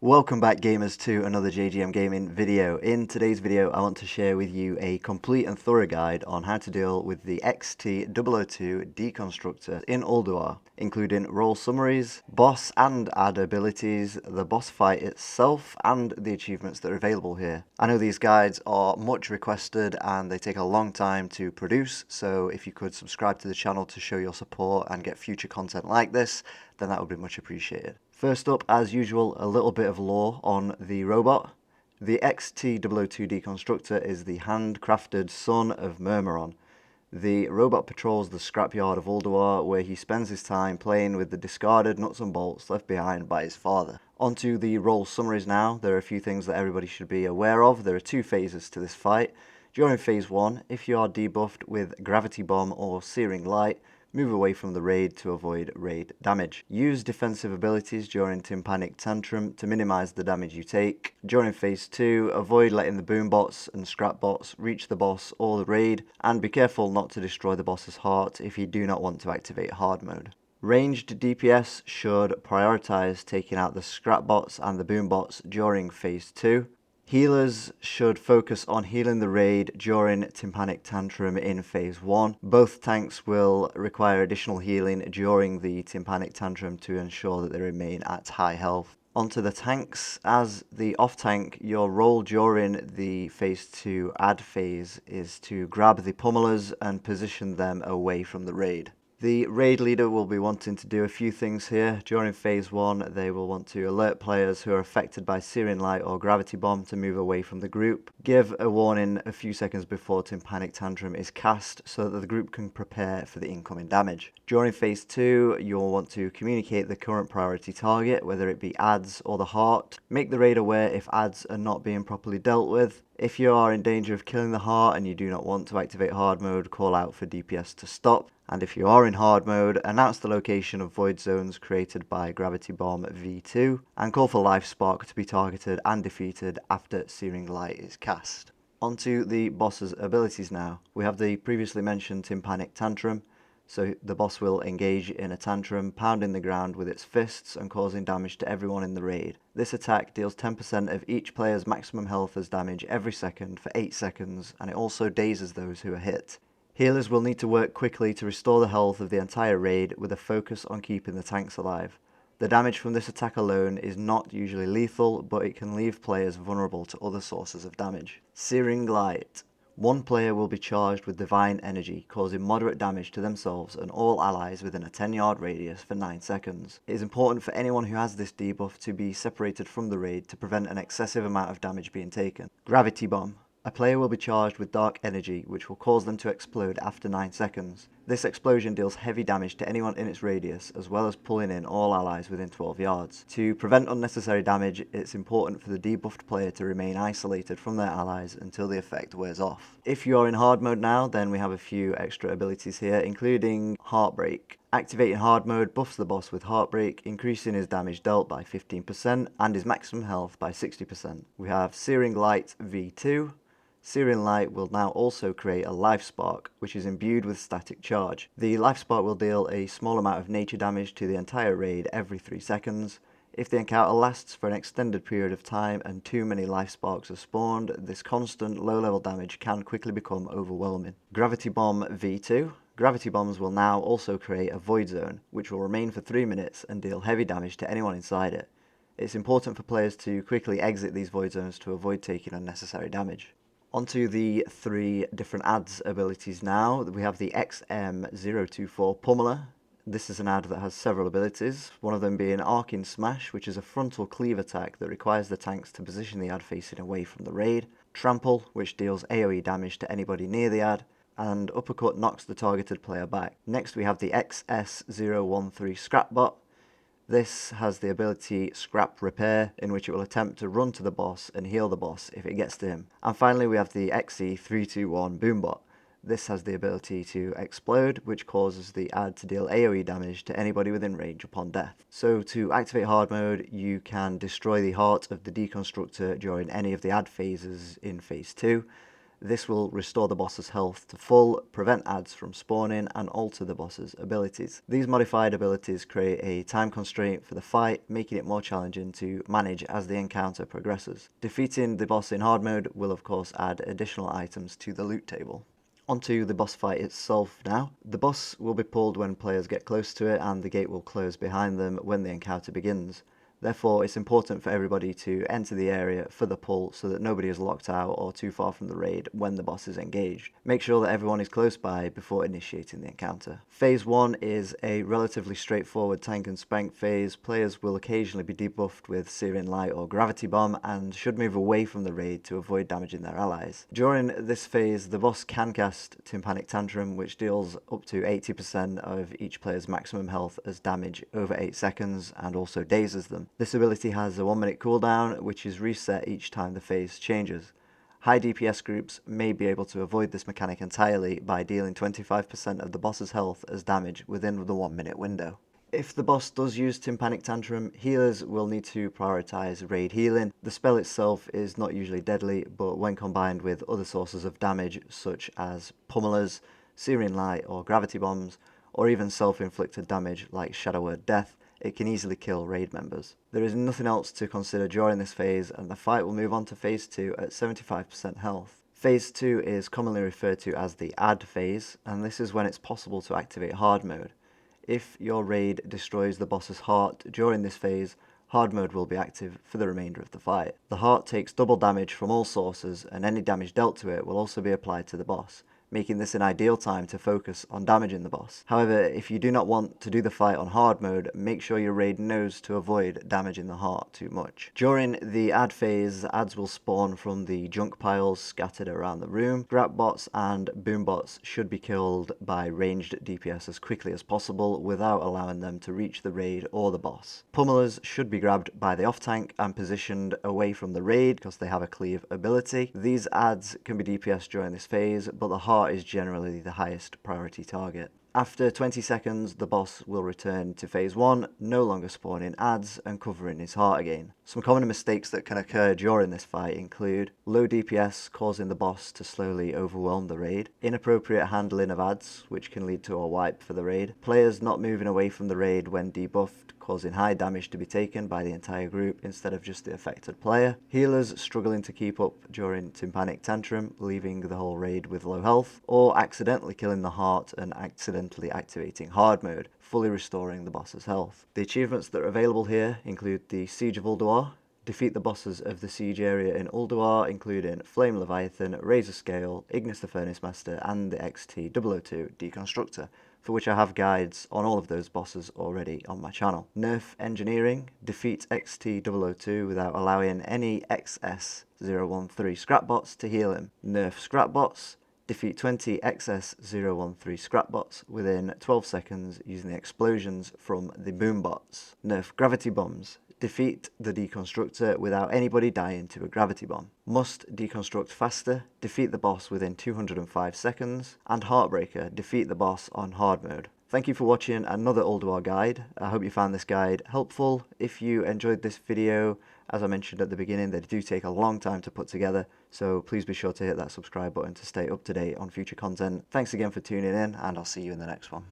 Welcome back gamers to another JGM Gaming video. In today's video I want to share with you a complete and thorough guide on how to deal with the XT-002 Deconstructor in Ulduar, including role summaries, boss and ad abilities, the boss fight itself and the achievements that are available here. I know these guides are much requested and they take a long time to produce, so if you could subscribe to the channel to show your support and get future content like this, then that would be much appreciated. First up, as usual, a little bit of lore on the robot. The XT-002 Deconstructor is the handcrafted son of Mimiron. The robot patrols the scrapyard of Ulduar, where he spends his time playing with the discarded nuts and bolts left behind by his father. Onto the role summaries now. There are a few things that everybody should be aware of. There are two phases to this fight. During phase 1, if you are debuffed with Gravity Bomb or Searing Light, move away from the raid to avoid raid damage. Use defensive abilities during Tympanic Tantrum to minimize the damage you take. During phase 2, avoid letting the Boombots and Scrapbots reach the boss or the raid, and be careful not to destroy the boss's heart if you do not want to activate hard mode. Ranged DPS should prioritize taking out the Scrapbots and the Boombots during phase 2. Healers should focus on healing the raid during Tympanic Tantrum in phase 1. Both tanks will require additional healing during the Tympanic Tantrum to ensure that they remain at high health. Onto the tanks. As the off tank, your role during the phase 2 ad phase is to grab the pummelers and position them away from the raid. The raid leader will be wanting to do a few things here. During phase 1, they will want to alert players who are affected by Searing Light or Gravity Bomb to move away from the group. Give a warning a few seconds before Tympanic Tantrum is cast so that the group can prepare for the incoming damage. During phase 2, you'll want to communicate the current priority target, whether it be ads or the heart. Make the raid aware if ads are not being properly dealt with. If you are in danger of killing the heart and you do not want to activate hard mode, call out for DPS to stop. And if you are in hard mode, announce the location of void zones created by Gravity Bomb V2 and call for Life Spark to be targeted and defeated after Searing Light is cast. Onto the boss's abilities now. We have the previously mentioned Tympanic Tantrum. So the boss will engage in a tantrum, pounding the ground with its fists and causing damage to everyone in the raid. This attack deals 10% of each player's maximum health as damage every second for 8 seconds, and it also dazes those who are hit. Healers will need to work quickly to restore the health of the entire raid with a focus on keeping the tanks alive. The damage from this attack alone is not usually lethal, but it can leave players vulnerable to other sources of damage. Searing Light. One player will be charged with divine energy, causing moderate damage to themselves and all allies within a 10-yard radius for 9 seconds. It is important for anyone who has this debuff to be separated from the raid to prevent an excessive amount of damage being taken. Gravity Bomb. A player will be charged with dark energy, which will cause them to explode after 9 seconds. This explosion deals heavy damage to anyone in its radius, as well as pulling in all allies within 12 yards. To prevent unnecessary damage, it's important for the debuffed player to remain isolated from their allies until the effect wears off. If you are in hard mode now, then we have a few extra abilities here, including Heartbreak. Activating hard mode buffs the boss with Heartbreak, increasing his damage dealt by 15% and his maximum health by 60%. We have Searing Light V2. Searing Light will now also create a Life Spark, which is imbued with static charge. The Life Spark will deal a small amount of nature damage to the entire raid every 3 seconds. If the encounter lasts for an extended period of time and too many Life Sparks are spawned, this constant low-level damage can quickly become overwhelming. Gravity Bomb V2. Gravity Bombs will now also create a Void Zone, which will remain for 3 minutes and deal heavy damage to anyone inside it. It's important for players to quickly exit these Void Zones to avoid taking unnecessary damage. Onto the 3 different ads abilities now. We have the XT-002 Pummeler. This is an ad that has several abilities, one of them being Arcing Smash, which is a frontal cleave attack that requires the tanks to position the ad facing away from the raid. Trample, which deals AoE damage to anybody near the ad. And Uppercut knocks the targeted player back. Next we have the XT-013 Scrapbot. This has the ability Scrap Repair, in which it will attempt to run to the boss and heal the boss if it gets to him. And finally we have the XT-002 Boombot. This has the ability to explode, which causes the ad to deal AoE damage to anybody within range upon death. So to activate hard mode, you can destroy the heart of the Deconstructor during any of the ad phases in phase 2. This will restore the boss's health to full, prevent adds from spawning, and alter the boss's abilities. These modified abilities create a time constraint for the fight, making it more challenging to manage as the encounter progresses. Defeating the boss in hard mode will of course add additional items to the loot table. Onto the boss fight itself now. The boss will be pulled when players get close to it, and the gate will close behind them when the encounter begins. Therefore, it's important for everybody to enter the area for the pull so that nobody is locked out or too far from the raid when the boss is engaged. Make sure that everyone is close by before initiating the encounter. Phase 1 is a relatively straightforward tank and spank phase. Players will occasionally be debuffed with Searing Light or Gravity Bomb and should move away from the raid to avoid damaging their allies. During this phase, the boss can cast Tympanic Tantrum, which deals up to 80% of each player's maximum health as damage over 8 seconds and also dazes them. This ability has a 1 minute cooldown, which is reset each time the phase changes. High DPS groups may be able to avoid this mechanic entirely by dealing 25% of the boss's health as damage within the 1 minute window. If the boss does use Tympanic Tantrum, healers will need to prioritise raid healing. The spell itself is not usually deadly, but when combined with other sources of damage such as pummelers, Searing Light or Gravity Bombs, or even self-inflicted damage like Shadow Word Death, it can easily kill raid members. There is nothing else to consider during this phase, and the fight will move on to phase 2 at 75% health. Phase 2 is commonly referred to as the add phase, and this is when it's possible to activate hard mode. If your raid destroys the boss's heart during this phase, hard mode will be active for the remainder of the fight. The heart takes double damage from all sources, and any damage dealt to it will also be applied to the boss, making this an ideal time to focus on damaging the boss. However, if you do not want to do the fight on hard mode, make sure your raid knows to avoid damaging the heart too much. During the add phase, adds will spawn from the junk piles scattered around the room. Scrapbots and Boombots should be killed by ranged DPS as quickly as possible without allowing them to reach the raid or the boss. Pummelers should be grabbed by the off tank and positioned away from the raid because they have a cleave ability. These adds can be DPS during this phase, but the heart is generally the highest priority target. After 20 seconds, the boss will return to phase 1, no longer spawning adds and covering his heart again. Some common mistakes that can occur during this fight include low DPS causing the boss to slowly overwhelm the raid, inappropriate handling of adds, which can lead to a wipe for the raid, players not moving away from the raid when debuffed, causing high damage to be taken by the entire group instead of just the affected player, healers struggling to keep up during Tympanic Tantrum, leaving the whole raid with low health, or accidentally killing the heart and accidentally activating hard mode, fully restoring the boss's health. The achievements that are available here include the Siege of Ulduar, defeat the bosses of the siege area in Ulduar, including Flame Leviathan, Razor Scale, Ignis the Furnace Master, and the XT-002 Deconstructor, for which I have guides on all of those bosses already on my channel. Nerf Engineering, defeat XT-002 without allowing any XS-013 Scrapbots to heal him. Nerf Scrapbots, defeat 20 XS-013 Scrapbots within 12 seconds using the explosions from the Boombots. Nerf Gravity Bombs, defeat the Deconstructor without anybody dying to a gravity bomb. Must deconstruct faster, defeat the boss within 205 seconds, and Heartbreaker, defeat the boss on hard mode. Thank you for watching another Ulduar guide. I hope you found this guide helpful. If you enjoyed this video, as I mentioned at the beginning, they do take a long time to put together, so please be sure to hit that subscribe button to stay up to date on future content. Thanks again for tuning in, and I'll see you in the next one.